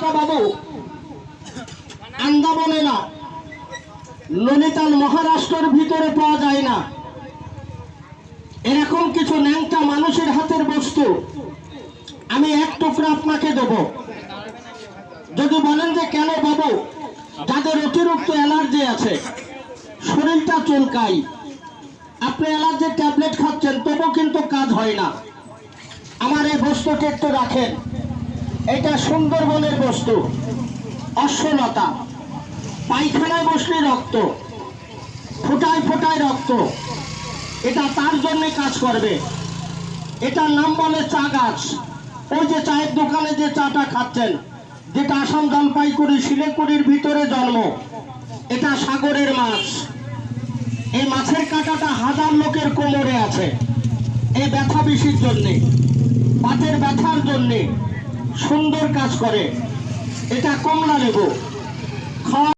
গাছটা বাবু আন্দামানে না, নৈনিতাল মহারাষ্ট্রের ভিতরে পাওয়া যায় না। এরকম কিছু ন্যাংটা মানুষের হাতের বস্তু আমি এক টুকরা আপনাকে দেব। যদি বলেন যে কেন বাবু, যাদের অতিরিক্ত অ্যালার্জি আছে, শরীরটা চুলকায়, আপনি অ্যালার্জির ট্যাবলেট খাচ্ছেন তবুও কিন্তু কাজ হয় না, আমার এই বস্তুটি একটু রাখেন। এটা সুন্দরবনের বস্তু, অশ্বলতা, পায়খানায় বসলে রক্ত, ফোটায় ফোটায় রক্ত, এটা তার জন্য কাজ করবে। এটার নাম বলে চা গাছ। ওই যে চায়ের দোকানে যে চাটা খাচ্ছেন, যেটা আসাম জলপাইগুড়ি শিলিগুড়ির ভিতরে জন্ম, এটা সাগরের মাছ। এই মাছের কাঁটাটা হাজার লোকের কোমরে আছে, এই ব্যথা বেশির জন্যে, পাতের ব্যথার জন্যে সুন্দর কাজ করে। এটা কমলা লেবু খাওয়া